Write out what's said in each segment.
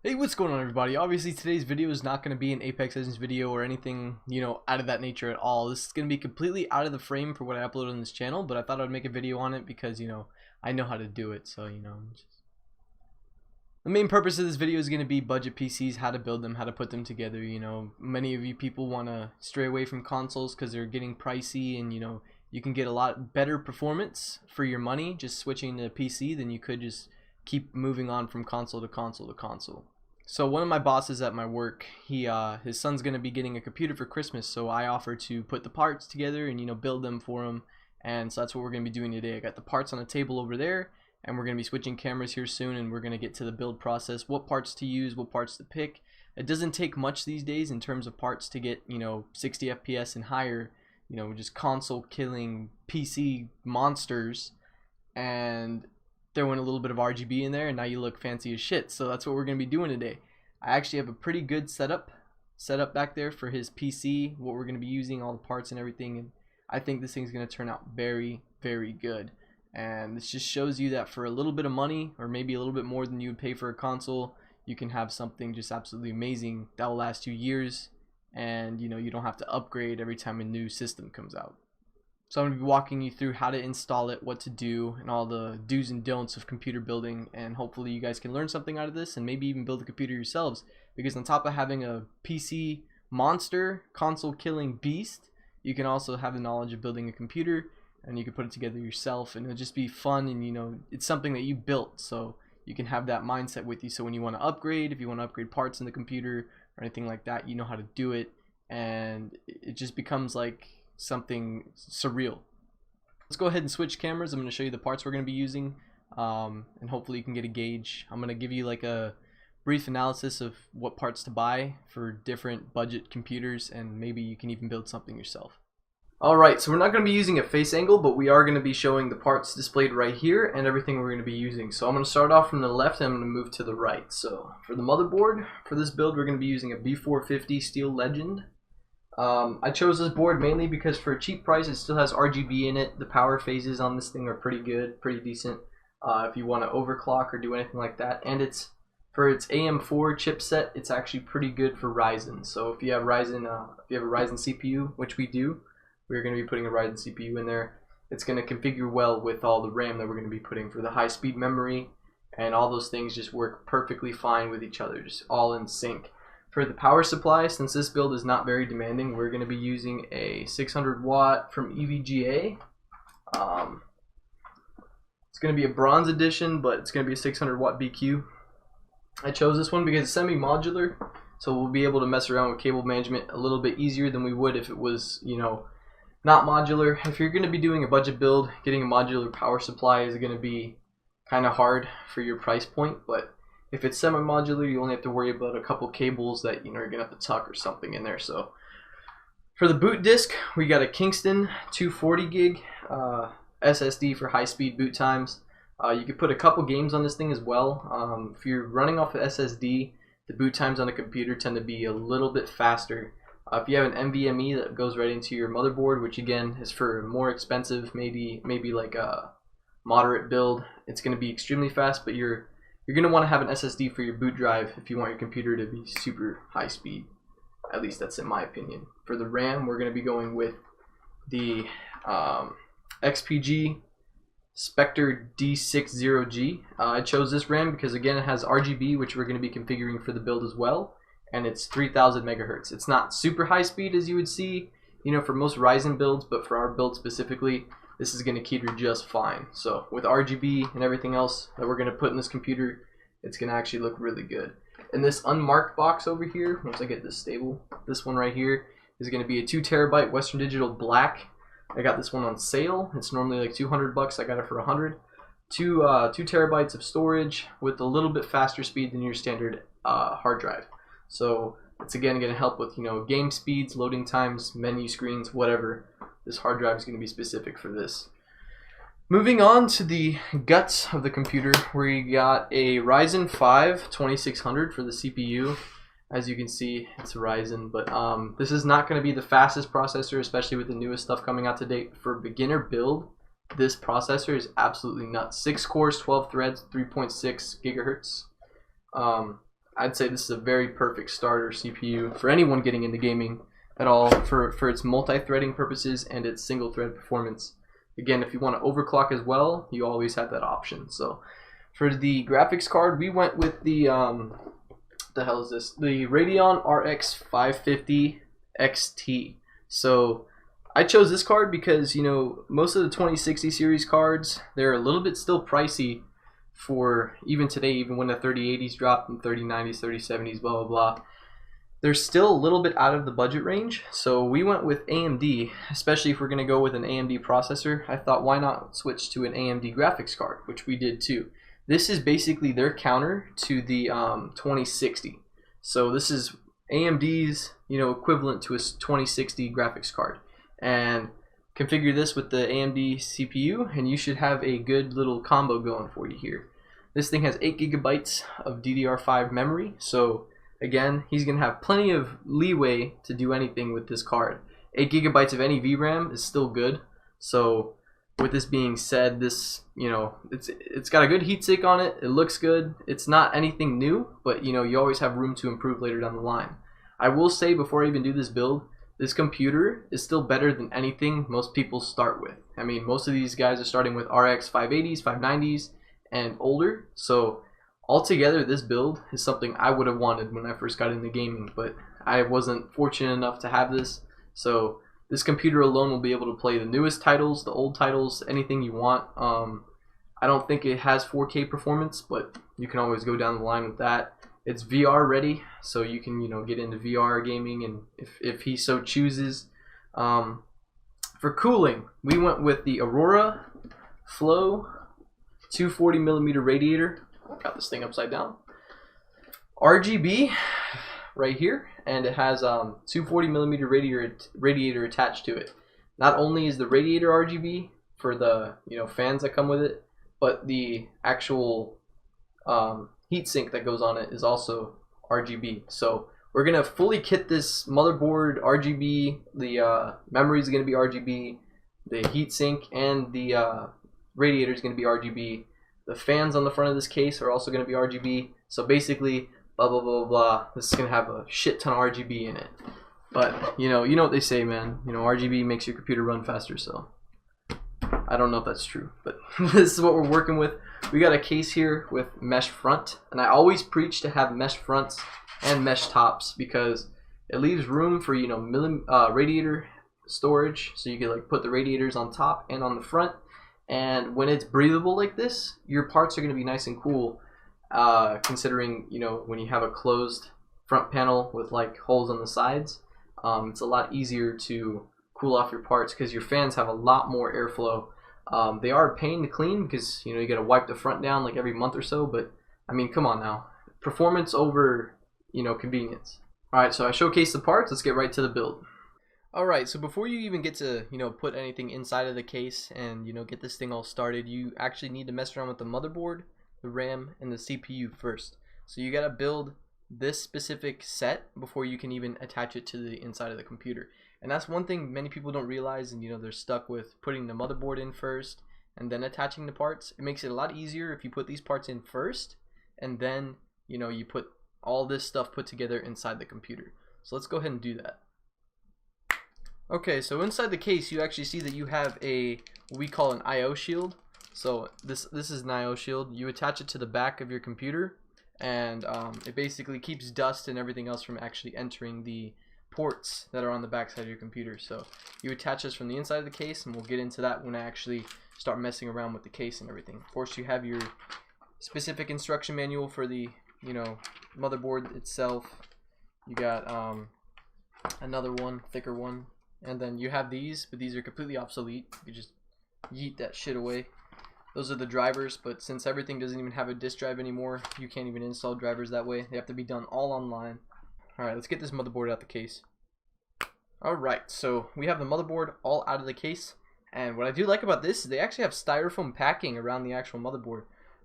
Hey, what's going on, everybody? Obviously today's video is not going to be an Apex Legends video or anything, out of that nature at all. This is going to be completely out of the frame for what I upload on this channel, but I thought I'd make a video on it because, I know how to do it. So, the main purpose of this video is going to be budget PCs, how to build them, how to put them together. Many of you people want to stray away from consoles because they're getting pricey, and you can get a lot better performance for your money just switching to PC than you could just keep moving on from console to console to console. So one of my bosses at my work, his son's gonna be getting a computer for Christmas, so I offer to put the parts together and build them for him. And so that's what we're gonna be doing today. I got the parts on a table over there, and we're gonna be switching cameras here soon, and we're gonna get to the build process, what parts to use, what parts to pick. It doesn't take much these days in terms of parts to get 60 FPS and higher, just console killing PC monsters, and throw in a little bit of RGB in there, and now you look fancy as shit. So that's what we're gonna be doing today. I actually have a pretty good setup back there for his PC, what we're gonna be using, all the parts and everything, and I think this thing's gonna turn out very, very good. And this just shows you that for a little bit of money, or maybe a little bit more than you would pay for a console, you can have something just absolutely amazing that will last you years, and you don't have to upgrade every time a new system comes out. So I'm going to be walking you through how to install it, what to do, and all the do's and don'ts of computer building, and hopefully you guys can learn something out of this and maybe even build a computer yourselves, because on top of having a PC monster, console killing beast, you can also have the knowledge of building a computer, and you can put it together yourself, and it'll just be fun, and it's something that you built, so you can have that mindset with you. So when you want to upgrade, if you want to upgrade parts in the computer or anything like that, you know how to do it, and it just becomes like something surreal. Let's go ahead and switch cameras. I'm going to show you the parts we're going to be using, and hopefully you can get a gauge. I'm going to give you like a brief analysis of what parts to buy for different budget computers, and maybe you can even build something yourself. Alright, so we're not going to be using a face angle, but we are going to be showing the parts displayed right here and everything we're going to be using. So I'm going to start off from the left and I'm going to move to the right. So for the motherboard, for this build we're going to be using a B450 Steel Legend. I chose this board mainly because for a cheap price it still has RGB in it. The power phases on this thing are pretty good, pretty decent if you want to overclock or do anything like that. And it's for its AM4 chipset, it's actually pretty good for Ryzen. So if you have Ryzen, if you have a Ryzen CPU, which we do, we're going to be putting a Ryzen CPU in there. It's going to configure well with all the RAM that we're going to be putting for the high-speed memory, and all those things just work perfectly fine with each other, just all in sync. For the power supply, since this build is not very demanding, we're going to be using a 600 watt from EVGA. It's going to be a bronze edition, but it's going to be a 600 watt BQ. I chose this one because it's semi-modular, so we'll be able to mess around with cable management a little bit easier than we would if it was, not modular. If you're going to be doing a budget build, getting a modular power supply is going to be kind of hard for your price point, but if it's semi-modular, you only have to worry about a couple cables that you're going to have to tuck or something in there. So for the boot disk, we got a Kingston 240 gig SSD for high-speed boot times. You could put a couple games on this thing as well. If you're running off of SSD, the boot times on a computer tend to be a little bit faster. If you have an NVMe that goes right into your motherboard, which again is for more expensive, maybe like a moderate build, it's going to be extremely fast, but you're going to want to have an SSD for your boot drive if you want your computer to be super high speed. At least that's in my opinion. For the RAM, we're going to be going with the XPG Spectre D60G. I chose this RAM because again it has RGB, which we're going to be configuring for the build as well, and it's 3000 megahertz. It's not super high speed as you would see, for most Ryzen builds, but for our build specifically, this is going to cater just fine. So with RGB and everything else that we're going to put in this computer, it's going to actually look really good. And this unmarked box over here, once I get this stable, this one right here is going to be a 2 terabyte Western Digital Black. I got this one on sale. It's normally like 200 bucks. I got it for 100. 2 terabytes of storage with a little bit faster speed than your standard hard drive. So it's again going to help with game speeds, loading times, menu screens, whatever. This hard drive is going to be specific for this. Moving on to the guts of the computer, we got a Ryzen 5 2600 for the CPU. As you can see, it's a Ryzen, but this is not going to be the fastest processor, especially with the newest stuff coming out to date. For beginner build, this processor is absolutely nuts. 6 cores, 12 threads, 3.6 gigahertz. I'd say this is a very perfect starter CPU for anyone getting into gaming at all, for its multi-threading purposes and its single thread performance. Again, if you want to overclock as well, you always have that option. So for the graphics card, we went with the the hell is this? The Radeon RX 550 XT. So I chose this card because, you know, most of the 2060 series cards, they're a little bit still pricey for even today, even when the 3080s dropped and 3090s, 3070s, blah, blah, blah. They're still a little bit out of the budget range. So we went with AMD, especially if we're going to go with an AMD processor. I thought, why not switch to an AMD graphics card, which we did too. This is basically their counter to the 2060. So this is AMD's, you know, equivalent to a 2060 graphics card. And configure this with the AMD CPU, and you should have a good little combo going for you here. This thing has 8 GB of DDR5 memory, so again, he's going to have plenty of leeway to do anything with this card. 8 GB of any VRAM is still good. So with this being said, this, you know, it's got a good heatsink on it. It looks good. It's not anything new, but you know, you always have room to improve later down the line. I will say before I even do this build, this computer is still better than anything most people start with. I mean, most of these guys are starting with RX 580s, 590s, and older. So altogether, this build is something I would have wanted when I first got into gaming, but I wasn't fortunate enough to have this. So this computer alone will be able to play the newest titles, the old titles, anything you want. I don't think it has 4K performance, but you can always go down the line with that. It's VR ready, so you can, you know, get into VR gaming, and if he so chooses. For cooling, we went with the Aurora Flow 240mm radiator. Got this thing upside down. RGB right here, and it has 240mm radiator attached to it. Not only is the radiator RGB for the, you know, fans that come with it, but the actual heatsink that goes on it is also RGB. So we're gonna fully kit this motherboard RGB. The memory is gonna be RGB. The heatsink and the radiator is gonna be RGB. The fans on the front of this case are also gonna be RGB. So basically, blah blah blah blah. This is gonna have a shit ton of RGB in it. But you know what they say, man. You know, RGB makes your computer run faster. So I don't know if that's true, but this is what we're working with. We got a case here with mesh front, and I always preach to have mesh fronts and mesh tops because it leaves room for, you know, radiator storage, so you can like put the radiators on top and on the front. And when it's breathable like this, your parts are going to be nice and cool, considering, you know, when you have a closed front panel with like holes on the sides, it's a lot easier to cool off your parts because your fans have a lot more airflow. They are a pain to clean because, you know, you got to wipe the front down like every month or so, but I mean, come on now. Performance over, you know, convenience. Alright, so I showcased the parts. Let's get right to the build. Alright, so before you even get to, you know, put anything inside of the case and, you know, get this thing all started, you actually need to mess around with the motherboard, the RAM, and the CPU first. So you got to build this specific set before you can even attach it to the inside of the computer. And that's one thing many people don't realize, and you know, they're stuck with putting the motherboard in first and then attaching the parts. It makes it a lot easier if you put these parts in first and then, you know, you put all this stuff put together inside the computer. So let's go ahead and do that. Okay, so inside the case you actually see that you have a, what we call an IO shield. So this is an IO shield. You attach it to the back of your computer, and it basically keeps dust and everything else from actually entering the ports that are on the back side of your computer. So you attach this from the inside of the case, and we'll get into that when I actually start messing around with the case and everything. Of course, you have your specific instruction manual for the, you know, motherboard itself. You got another one, thicker one, and then you have these, but these are completely obsolete. You just yeet that shit away. Those are the drivers, but since everything doesn't even have a disk drive anymore, you can't even install drivers that way. They have to be done all online. Alright, let's get this motherboard out the case. Alright, so we have the motherboard all out of the case, and what I do like about this is they actually have styrofoam packing around the actual motherboard.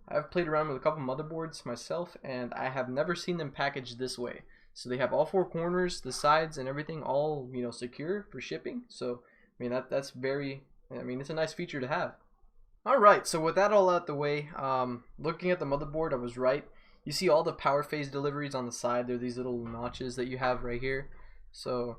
I've played around with a couple motherboards myself, and I have never seen them packaged this way. So they have all four corners, the sides, and everything all, you know, secure for shipping. So I mean, that's very, I mean, it's a nice feature to have. Alright, so with that all out the way, looking at the motherboard, I was right. you see all the power phase deliveries on the side. They're these little notches that you have right here. So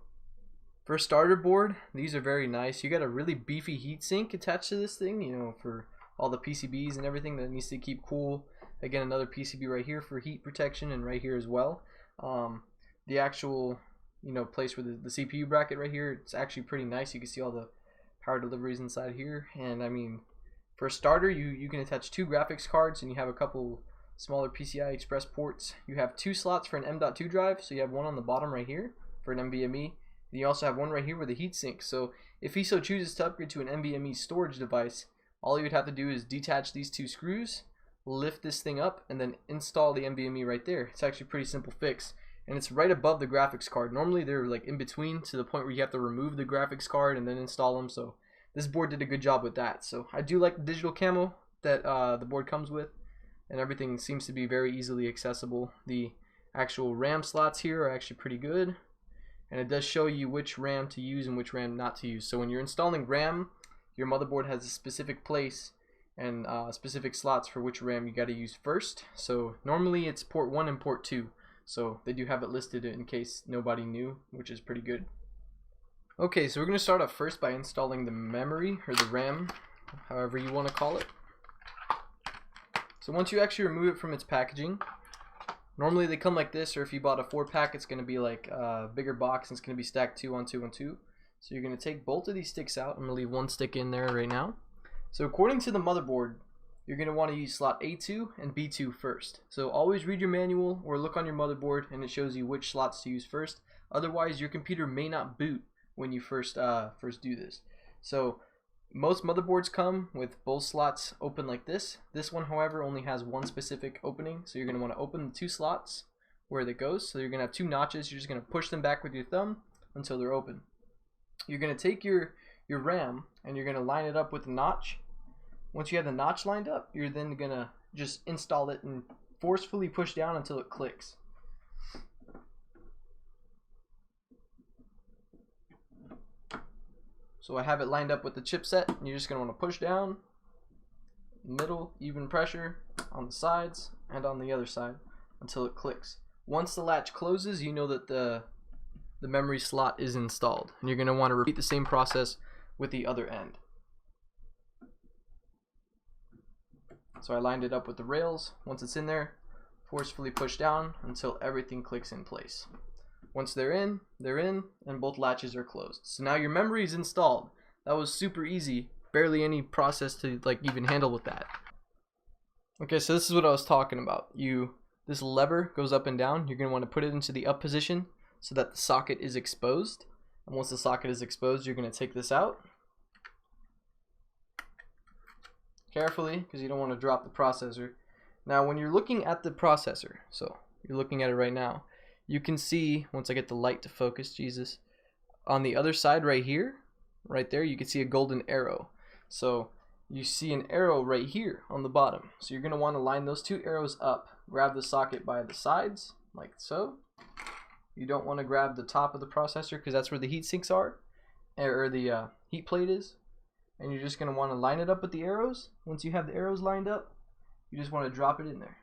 for a starter board, these are very nice. You got a really beefy heatsink attached to this thing, you know, for all the PCBs and everything that needs to keep cool. Again, another PCB right here for heat protection, and right here as well. The actual, you know, place where the CPU bracket right here, it's actually pretty nice. You can see all the power deliveries inside here. And I mean, for a starter, you can attach 2 graphics cards, and you have a couple smaller PCI Express ports. You have 2 slots for an M.2 drive, so you have one on the bottom right here for an NVMe. And you also have one right here with a heatsink. So if he so chooses to upgrade to an NVMe storage device, all you would have to do is detach these 2 screws, lift this thing up, and then install the NVMe right there. It's actually a pretty simple fix, and it's right above the graphics card. Normally they're like in between, to the point where you have to remove the graphics card and then install them. So this board did a good job with that. So I do like the digital camo that the board comes with, and everything seems to be very easily accessible. The actual RAM slots here are actually pretty good, and it does show you which RAM to use and which RAM not to use. So when you're installing RAM, your motherboard has a specific place and specific slots for which RAM you got to use first. So normally it's port 1 and port 2, so they do have it listed in case nobody knew, which is pretty good. Okay, so we're going to start off first by installing the memory, or the RAM, however you want to call it. So once you actually remove it from its packaging, normally they come like this, or if you bought a 4-pack, it's going to be like a bigger box, and it's going to be stacked 2 on 2 on 2. So you're going to take both of these sticks out. I'm going to leave one stick in there right now. So according to the motherboard, you're going to want to use slot A2 and B2 first. So always read your manual or look on your motherboard, and it shows you which slots to use first. Otherwise, your computer may not boot when you first do this. So most motherboards come with both slots open like this. This one, however, only has one specific opening. So you're going to want to open the 2 slots where that goes. So you're going to have 2 notches. You're just going to push them back with your thumb until they're open. You're going to take your RAM and you're going to line it up with the notch. Once you have the notch lined up, you're then going to just install it and forcefully push down until it clicks. So I have it lined up with the chipset, and you're just going to want to push down, middle, even pressure on the sides and on the other side until it clicks. Once the latch closes, you know that the memory slot is installed, and you're going to want to repeat the same process with the other end. So I lined it up with the rails. Once it's in there, forcefully push down until everything clicks in place. Once they're in, and both latches are closed. So now your memory is installed. That was super easy. Barely any process to like even handle with that. Okay, so this is what I was talking about. This lever goes up and down. You're going to want to put it into the up position so that the socket is exposed. And once the socket is exposed, you're going to take this out carefully, because you don't want to drop the processor. Now when you're looking at the processor, so you're looking at it right now, you can see, once I get the light to focus, Jesus, on the other side right here, right there, you can see a golden arrow. So you see an arrow right here on the bottom. So you're going to want to line those 2 arrows up. Grab the socket by the sides, like so. You don't want to grab the top of the processor, because that's where the heat sinks are, or the heat plate is. And you're just going to want to line it up with the arrows. Once you have the arrows lined up, you just want to drop it in there.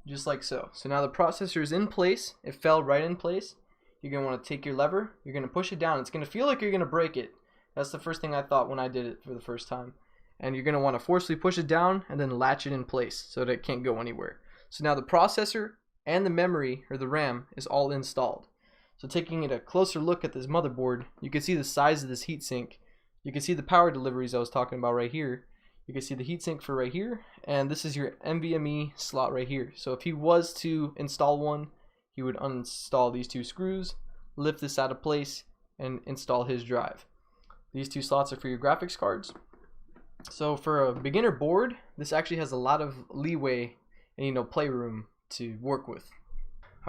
Just like so. So now the processor is in place. It fell right in place. You're going to want to take your lever. You're going to push it down. It's going to feel like you're going to break it. That's the first thing I thought when I did it for the first time. And you're going to want to forcefully push it down and then latch it in place so that it can't go anywhere. So now the processor and the memory, or the RAM, is all installed. So taking a closer look at this motherboard, you can see the size of this heatsink. You can see the power deliveries I was talking about right here. You can see the heatsink for right here, and this is your NVMe slot right here. So if he was to install one, he would uninstall these 2 screws, lift this out of place, and install his drive. These 2 slots are for your graphics cards. So for a beginner board, this actually has a lot of leeway and playroom to work with.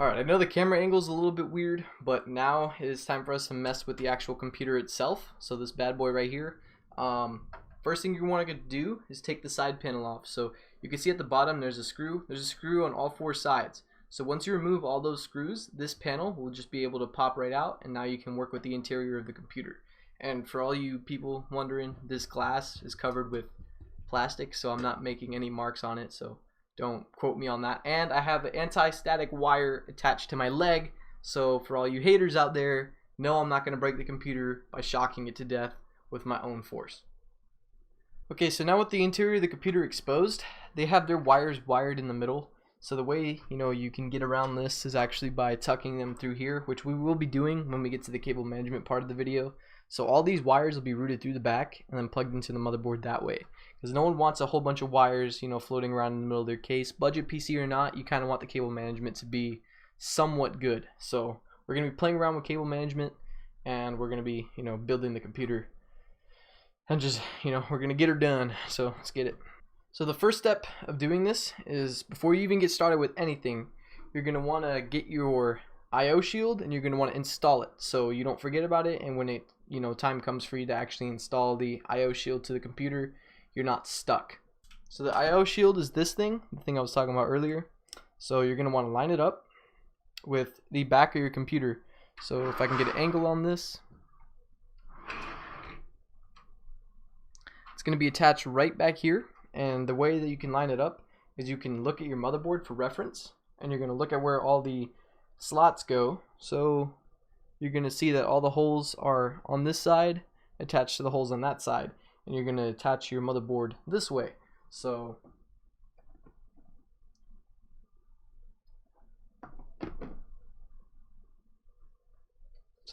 Alright, I know the camera angle is a little bit weird, but now it is time for us to mess with the actual computer itself. So this bad boy right here. First thing you want to do is take the side panel off. So you can see at the bottom there's a screw. There's a screw on all 4 sides. So once you remove all those screws, this panel will just be able to pop right out, and now you can work with the interior of the computer. And for all you people wondering, this glass is covered with plastic, so I'm not making any marks on it, so don't quote me on that. And I have an anti-static wire attached to my leg, so for all you haters out there, no, I'm not going to break the computer by shocking it to death with my own force. Okay, so now with the interior of the computer exposed, they have their wires wired in the middle. So the way, you can get around this is actually by tucking them through here, which we will be doing when we get to the cable management part of the video. So all these wires will be routed through the back and then plugged into the motherboard that way. Because no one wants a whole bunch of wires, floating around in the middle of their case. Budget PC or not, you kind of want the cable management to be somewhat good. So we're going to be playing around with cable management, and we're going to be, building the computer. And just, we're going to get her done. So let's get it. So the first step of doing this is, before you even get started with anything, you're going to want to get your IO shield and you're going to want to install it so you don't forget about it, and when it time comes for you to actually install the IO shield to the computer, you're not stuck. So the IO shield is this thing, the thing I was talking about earlier. So you're going to want to line it up with the back of your computer. So if I can get an angle on this, it's going to be attached right back here. And the way that you can line it up is you can look at your motherboard for reference, and you're going to look at where all the slots go. So you're going to see that all the holes are on this side attached to the holes on that side, and you're going to attach your motherboard this way. So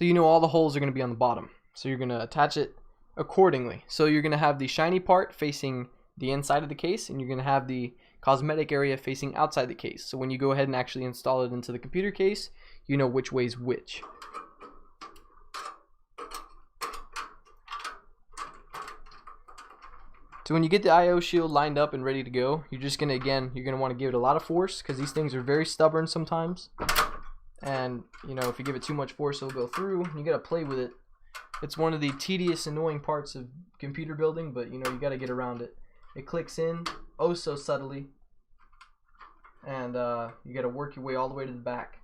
all the holes are going to be on the bottom, so you're going to attach it accordingly. So you're going to have the shiny part facing the inside of the case, and you're going to have the cosmetic area facing outside the case. So when you go ahead and actually install it into the computer case, you know which way's which. So when you get the IO shield lined up and ready to go, you're just going to, you're going to want to give it a lot of force, because these things are very stubborn sometimes. And, if you give it too much force, it'll go through. You got to play with it. It's one of the tedious, annoying parts of computer building, but, you got to get around it. It clicks in oh so subtly, and you got to work your way all the way to the back.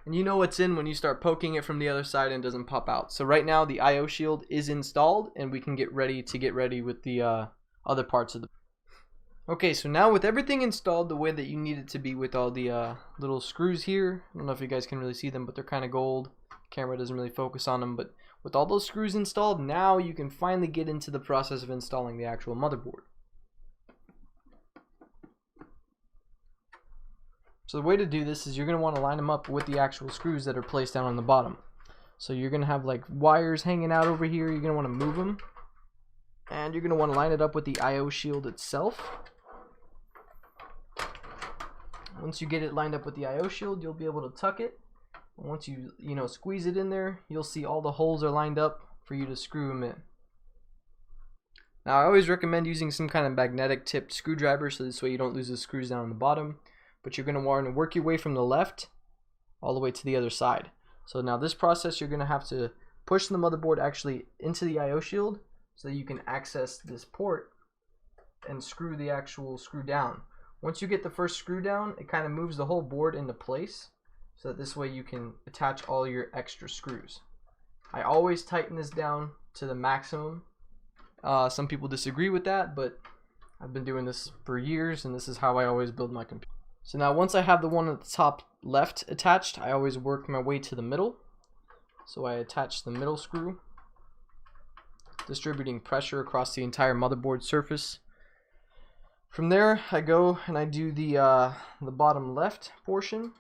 And you know what's in when you start poking it from the other side and it doesn't pop out. So right now the IO shield is installed, and we can get ready with the other parts of the. Okay, so now with everything installed the way that you need it to be, with all the little screws here, I don't know if you guys can really see them, but they're kind of gold. The camera doesn't really focus on them, but with all those screws installed, now you can finally get into the process of installing the actual motherboard. So the way to do this is you're going to want to line them up with the actual screws that are placed down on the bottom. So you're going to have like wires hanging out over here. You're going to want to move them, and you're going to want to line it up with the IO shield itself. Once you get it lined up with the IO shield, you'll be able to tuck it. And once you squeeze it in there, you'll see all the holes are lined up for you to screw them in. Now I always recommend using some kind of magnetic tipped screwdriver, so this way you don't lose the screws down on the bottom. But you're going to want to work your way from the left all the way to the other side. So now this process, you're going to have to push the motherboard actually into the IO shield so that you can access this port and screw the actual screw down. Once you get the first screw down, it kind of moves the whole board into place, so that this way you can attach all your extra screws. I always tighten this down to the maximum. Some people disagree with that, but I've been doing this for years, and this is how I always build my computer. So now once I have the one at the top left attached, I always work my way to the middle. So I attach the middle screw, distributing pressure across the entire motherboard surface. From there, I go and I do the bottom left portion.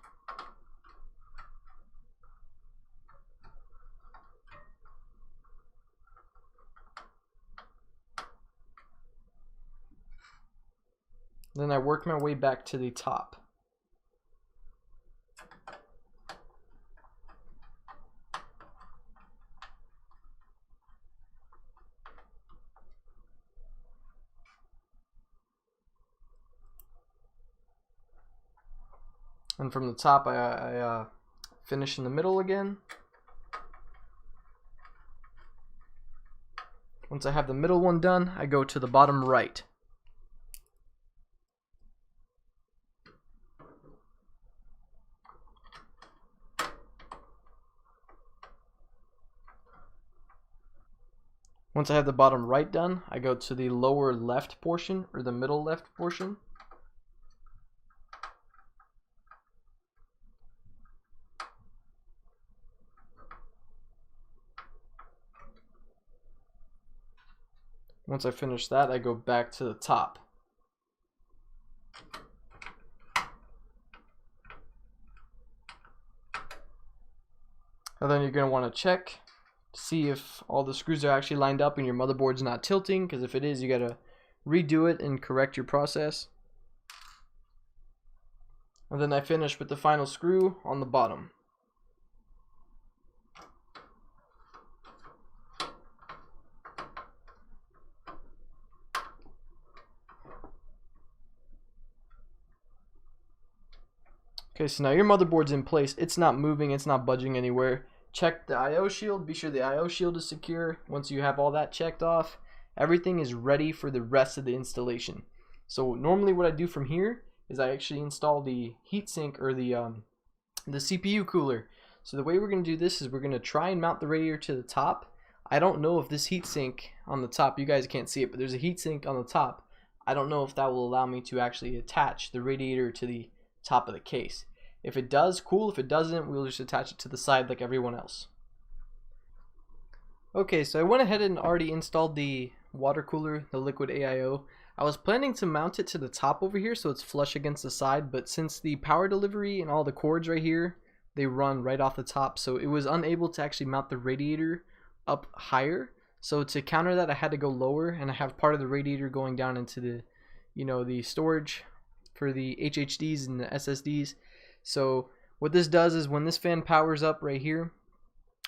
Then I work my way back to the top. And from the top, I finish in the middle again. Once I have the middle one done, I go to the bottom right. Once I have the bottom right done, I go to the lower left portion, or the middle left portion. Once I finish that, I go back to the top. And then you're going to want to check to see if all the screws are actually lined up and your motherboard's not tilting, because if it is, you got to redo it and correct your process. And then I finish with the final screw on the bottom. Okay, so now your motherboard's in place. It's not moving, it's not budging anywhere. Check the I/O shield, be sure the I/O shield is secure. Once you have all that checked off, everything is ready for the rest of the installation. So normally what I do from here is I actually install the heatsink, or the CPU cooler. So the way we're going to do this is we're going to try and mount the radiator to the top. I don't know if this heatsink on the top, you guys can't see it, but there's a heatsink on the top. I don't know if that will allow me to actually attach the radiator to the top of the case. If it does, cool. If it doesn't, we'll just attach it to the side like everyone else. Okay, so I went ahead and already installed the water cooler, the liquid AIO. I was planning to mount it to the top over here so it's flush against the side, but since the power delivery and all the cords right here, they run right off the top, so it was unable to actually mount the radiator up higher. So to counter that, I had to go lower, and I have part of the radiator going down into the, the storage for the HDDs and the SSDs. So what this does is when this fan powers up right here,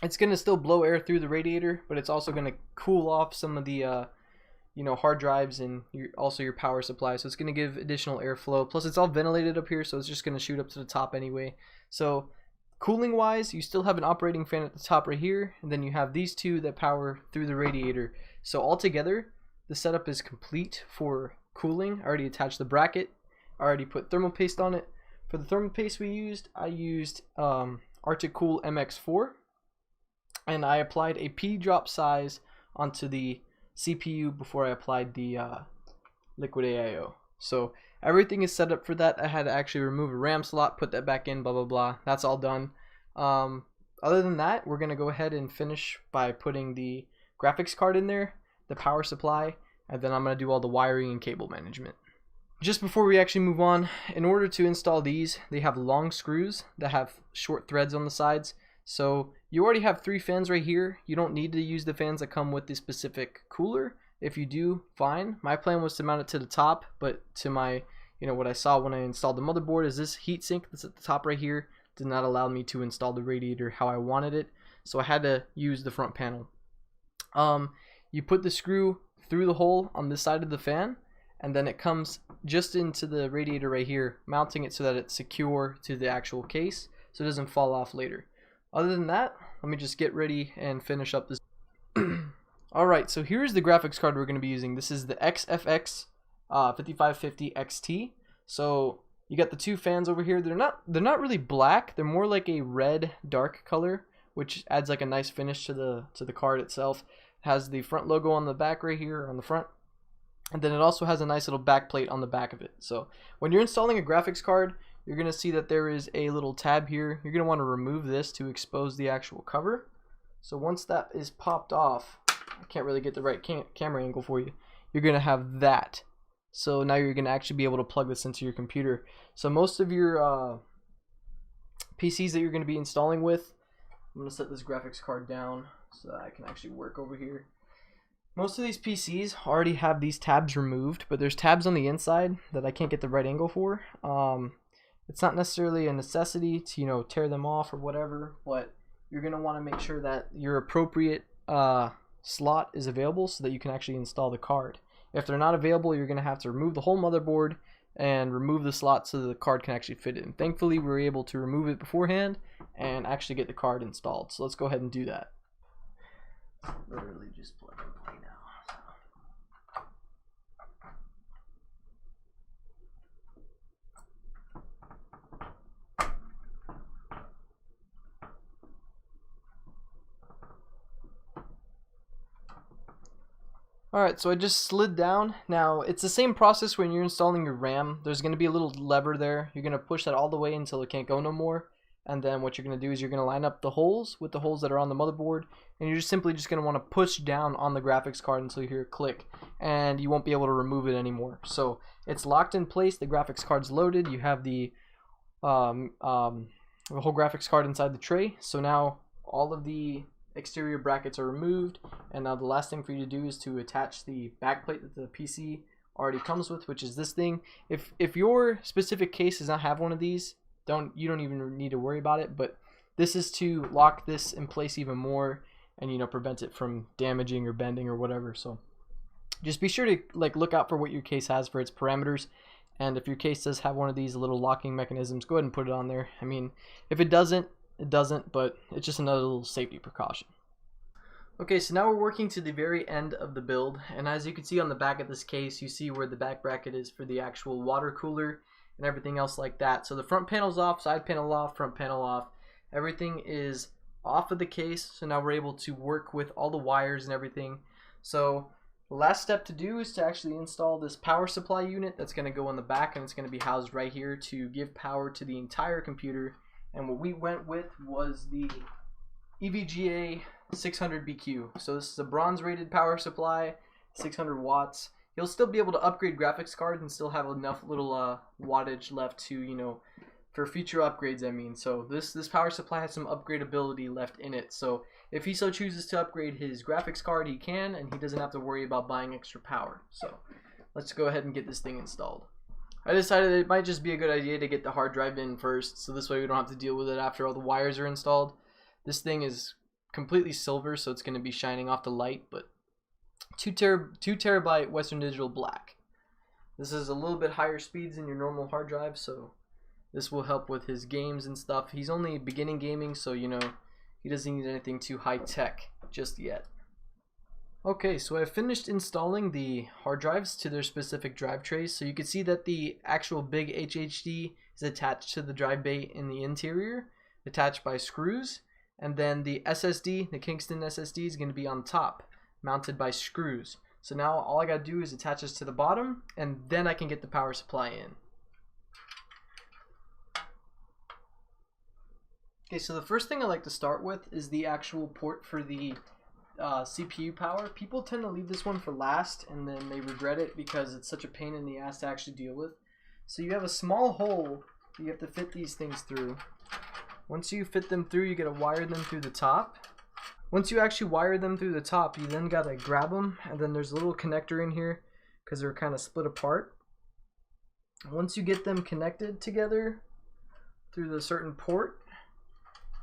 it's going to still blow air through the radiator, but it's also going to cool off some of the hard drives and also your power supply. So it's going to give additional airflow. Plus it's all ventilated up here, so it's just going to shoot up to the top anyway. So cooling wise, you still have an operating fan at the top right here, and then you have these two that power through the radiator. So altogether, the setup is complete for cooling. I already attached the bracket. I already put thermal paste on it. For the thermal paste I used Arctic Cool MX4, and I applied a P drop size onto the CPU before I applied the liquid AIO. So everything is set up for that. I had to actually remove a RAM slot, put that back in, blah blah blah. That's all done. Other than that, we're gonna go ahead and finish by putting the graphics card in there, the power supply, and then I'm gonna do all the wiring and cable management. Just before we actually move on, in order to install these, they have long screws that have short threads on the sides. So you already have 3 fans right here. You don't need to use the fans that come with the specific cooler. If you do, fine. My plan was to mount it to the top, but to my, what I saw when I installed the motherboard is this heatsink that's at the top right here did not allow me to install the radiator how I wanted it. So I had to use the front panel. You put the screw through the hole on this side of the fan, and then it comes just into the radiator right here, mounting it so that it's secure to the actual case so it doesn't fall off later. Other than that, let me just get ready and finish up this. Alright, so here's the graphics card we're going to be using. This is the XFX 5550 XT. So you got the 2 fans over here. They're not really black. They're more like a red dark color, which adds like a nice finish to the card itself. It has the front logo on the back right here on the front. And then it also has a nice little back plate on the back of it. So when you're installing a graphics card, you're going to see that there is a little tab here. You're going to want to remove this to expose the actual cover. So once that is popped off, I can't really get the right camera angle for you. You're going to have that. So now you're going to actually be able to plug this into your computer. So most of your PCs that you're going to be installing with, I'm going to set this graphics card down so that I can actually work over here. Most of these PCs already have these tabs removed, but there's tabs on the inside that I can't get the right angle for. It's not necessarily a necessity to tear them off or whatever, but you're going to want to make sure that your appropriate slot is available so that you can actually install the card. If they're not available, you're going to have to remove the whole motherboard and remove the slot so the card can actually fit in. Thankfully, we were able to remove it beforehand and actually get the card installed. So let's go ahead and do that. Literally just plug and play now. Alright, so I just slid down. Now, it's the same process when you're installing your RAM. There's going to be a little lever there. You're going to push that all the way until it can't go no more. And then what you're going to do is you're going to line up the holes with the holes that are on the motherboard. And you're just simply just going to want to push down on the graphics card until you hear a click. And you won't be able to remove it anymore. So, it's locked in place. The graphics card's loaded. You have the whole graphics card inside the tray. So now, all of the exterior brackets are removed, and now the last thing for you to do is to attach the backplate that the PC already comes with, which is this thing. If your specific case does not have one of these, you don't even need to worry about it, but this is to lock this in place even more and prevent it from damaging or bending or whatever. So just be sure to look out for what your case has for its parameters, and if your case does have one of these little locking mechanisms, go ahead and put it on there. I mean, if it doesn't, it doesn't, but it's just another little safety precaution. Okay, so now we're working to the very end of the build, and as you can see on the back of this case, you see where the back bracket is for the actual water cooler and everything else like that. So the front panel's off, side panel off, front panel off. Everything is off of the case, so now we're able to work with all the wires and everything. So the last step to do is to actually install this power supply unit that's going to go on the back, and it's going to be housed right here to give power to the entire computer. And what we went with was the EVGA 600 BQ. So this is a bronze rated power supply, 600 watts. You'll still be able to upgrade graphics cards and still have enough little wattage left to, for future upgrades, I mean. So this power supply has some upgradability left in it. So if he so chooses to upgrade his graphics card, he can, and he doesn't have to worry about buying extra power. So let's go ahead and get this thing installed. I decided it might just be a good idea to get the hard drive in first, so this way we don't have to deal with it after all the wires are installed. This thing is completely silver, so it's going to be shining off the light, but 2 terabyte Western Digital black. This is a little bit higher speeds than your normal hard drive, so this will help with his games and stuff. He's only beginning gaming, so he doesn't need anything too high tech just yet. Okay, so I've finished installing the hard drives to their specific drive trays. So you can see that the actual big HHD is attached to the drive bay in the interior, attached by screws. And then the SSD, the Kingston SSD, is going to be on top, mounted by screws. So now all I got to do is attach this to the bottom, and then I can get the power supply in. Okay, so the first thing I like to start with is the actual port for the CPU power. People tend to leave this one for last, and then they regret it because it's such a pain in the ass to actually deal with. So you have a small hole you have to fit these things through. Once you fit them through, you gotta wire them through the top. Once you actually wire them through the top, you then gotta grab them, and then there's a little connector in here because they're kind of split apart. Once you get them connected together through the certain port,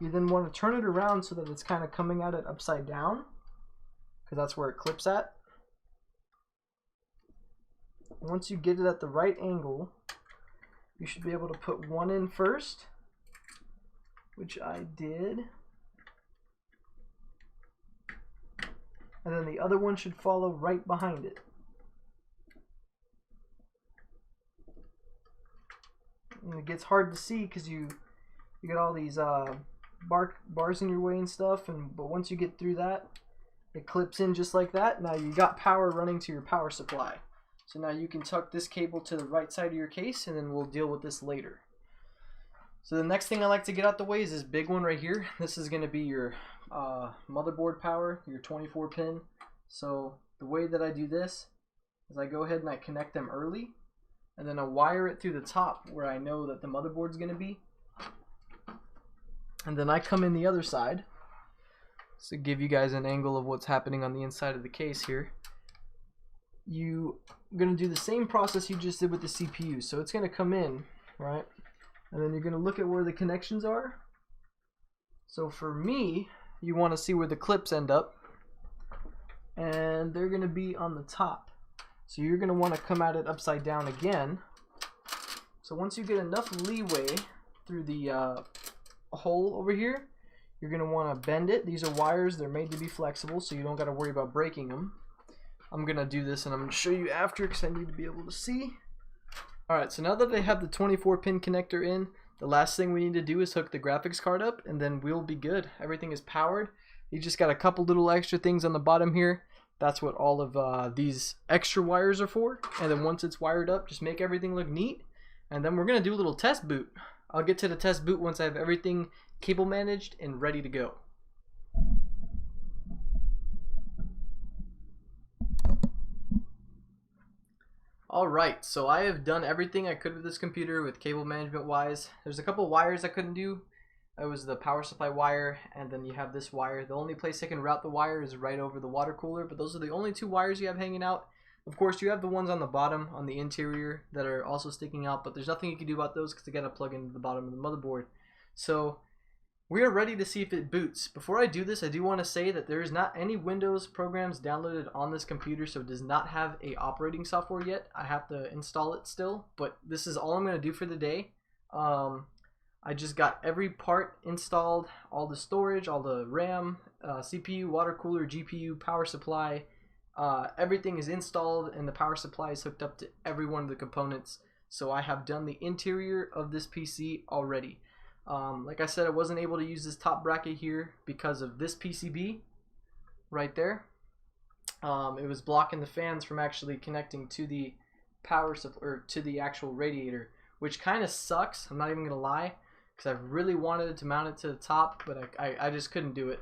you then want to turn it around so that it's kind of coming at it upside down, because that's where it clips at. Once you get it at the right angle, you should be able to put one in first, which I did, and then the other one should follow right behind it. And it gets hard to see because you get all these bars in your way and stuff, but once you get through that, it clips in just like that. Now you got power running to your power supply. So now you can tuck this cable to the right side of your case, and then we'll deal with this later. So the next thing I like to get out the way is this big one right here. This is going to be your motherboard power, your 24 pin. So the way that I do this is I go ahead and I connect them early, and then I wire it through the top where I know that the motherboard's going to be. And then I come in the other side, so give you guys an angle of what's happening on the inside of the case here. You're going to do the same process you just did with the CPU. So it's going to come in, right? And then you're going to look at where the connections are. So for me, you want to see where the clips end up, and they're going to be on the top. So you're going to want to come at it upside down again. So once you get enough leeway through the hole over here, you're going to want to bend it. These are wires, they're made to be flexible, so you don't got to worry about breaking them. I'm going to do this and I'm going to show you after because I need to be able to see. Alright, so now that I have the 24 pin connector in, the last thing we need to do is hook the graphics card up, and then we'll be good. Everything is powered. You just got a couple little extra things on the bottom here. That's what all of these extra wires are for. And then once it's wired up, just make everything look neat. And then we're going to do a little test boot. I'll get to the test boot once I have everything cable managed and ready to go. Alright, so I have done everything I could with this computer with cable management wise. There's a couple wires I couldn't do. It was the power supply wire, and then you have this wire. The only place I can route the wire is right over the water cooler, but those are the only two wires you have hanging out. Of course, you have the ones on the bottom, on the interior, that are also sticking out, but there's nothing you can do about those because they gotta plug into the bottom of the motherboard. So, we are ready to see if it boots. Before I do this, I do want to say that there is not any Windows programs downloaded on this computer, so it does not have a operating software yet. I have to install it still, but this is all I'm going to do for the day. I just got every part installed, all the storage, all the RAM, CPU, water cooler, GPU, power supply. Everything is installed and the power supply is hooked up to every one of the components. So I have done the interior of this PC already. Like I said, I wasn't able to use this top bracket here because of this PCB right there. It was blocking the fans from actually connecting to the power supply or to the actual radiator, which kind of sucks. I'm not even gonna lie, because I really wanted to mount it to the top, but I just couldn't do it.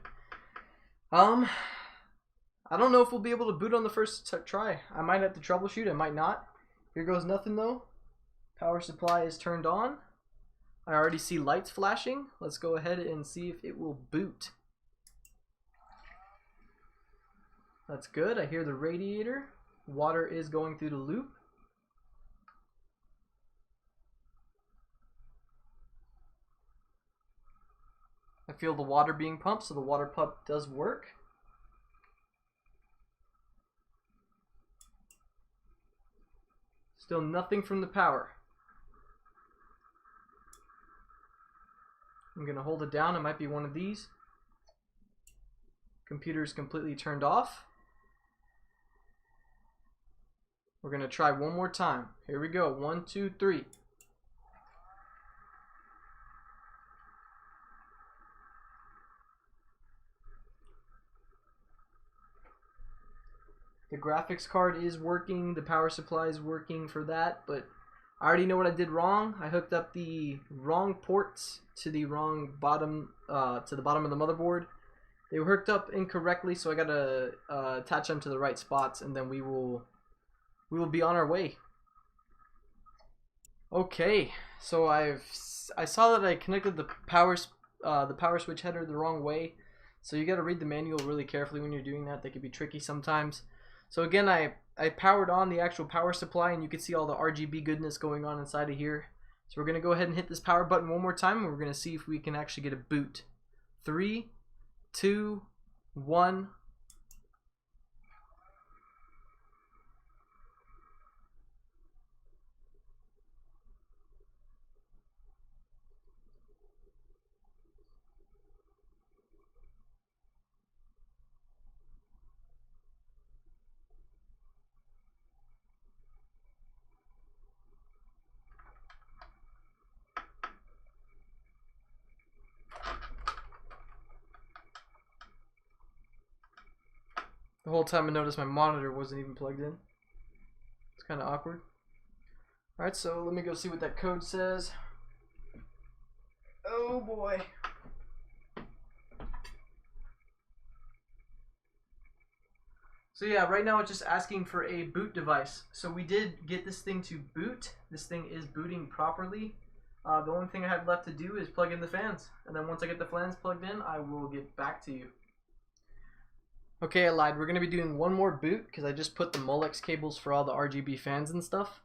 I don't know if we'll be able to boot on the first try. I might have to troubleshoot. I might not. Here goes nothing though. Power supply is turned on. I already see lights flashing. Let's go ahead and see if it will boot. That's good. I hear the radiator. Water is going through the loop. I feel the water being pumped, so the water pump does work. Still nothing from the power. I'm going to hold it down. It might be one of these. Computer is completely turned off. We're going to try one more time. Here we go. 1, 2, 3. The graphics card is working. The power supply is working for that, but I already know what I did wrong. I hooked up the wrong ports to the wrong bottom, to the bottom of the motherboard. They were hooked up incorrectly, so I gotta attach them to the right spots, and then we will be on our way. Okay, so I saw that I connected the power switch header the wrong way. So you gotta read the manual really carefully when you're doing that. They can be tricky sometimes. So again, I powered on the actual power supply, and you can see all the RGB goodness going on inside of here. So we're going to go ahead and hit this power button one more time, and we're going to see if we can actually get a boot. 3, 2, 1. The whole time I noticed my monitor wasn't even plugged in. It's kind of awkward. Alright, so let me go see what that code says. Oh boy. So yeah, right now it's just asking for a boot device. So we did get this thing to boot. This thing is booting properly. The only thing I have left to do is plug in the fans. And then once I get the fans plugged in, I will get back to you. Okay, I lied. We're going to be doing one more boot because I just put the Molex cables for all the RGB fans and stuff.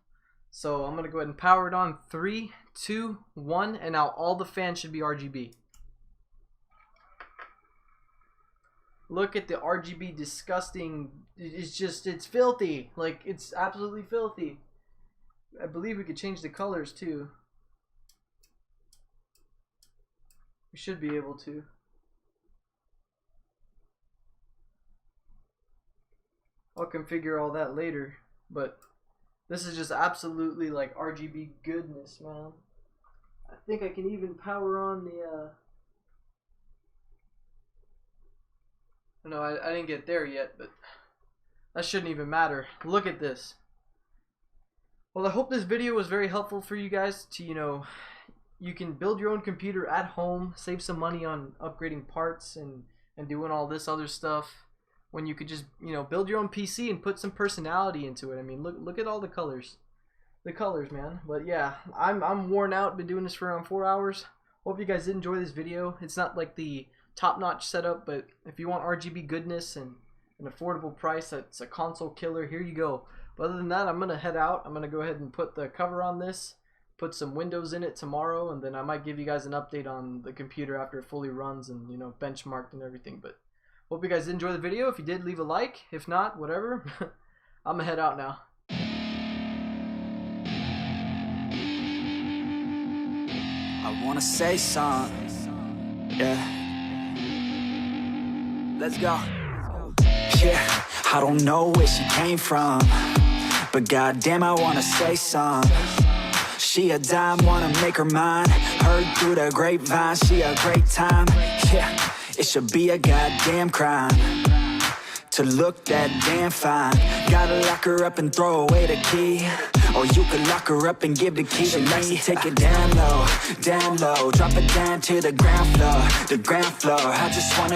So I'm going to go ahead and power it on. 3, 2, 1, and now all the fans should be RGB. Look at the RGB disgusting. It's filthy. Like, it's absolutely filthy. I believe we could change the colors too. We should be able to. I'll configure all that later, but this is just absolutely like RGB goodness, man. I think I can even power on the no, I didn't get there yet, but That shouldn't even matter. Look at this. Well, I hope this video was very helpful for you guys to, you can build your own computer at home, save some money on upgrading parts and doing all this other stuff when you could just, build your own PC and put some personality into it. I mean, look at all the colors. The colors, man. But yeah, I'm worn out. Been doing this for around 4 hours. Hope you guys did enjoy this video. It's not like the top-notch setup, but if you want RGB goodness and an affordable price that's a console killer, here you go. But other than that, I'm gonna head out. I'm gonna go ahead and put the cover on this, put some windows in it tomorrow, and then I might give you guys an update on the computer after it fully runs and benchmarked and everything. But hope you guys did enjoy the video. If you did, leave a like. If not, whatever. I'm gonna head out now. I wanna say something, yeah. Let's go. Yeah, I don't know where she came from, but goddamn, I wanna say something. She a dime, wanna make her mine. Heard through the grapevine, she a great time. Yeah, it should be a goddamn crime to look that damn fine. Gotta lock her up and throw away the key, or you could lock her up and give the key to me. She likes to take it down low, drop it down to the ground floor, I just wanna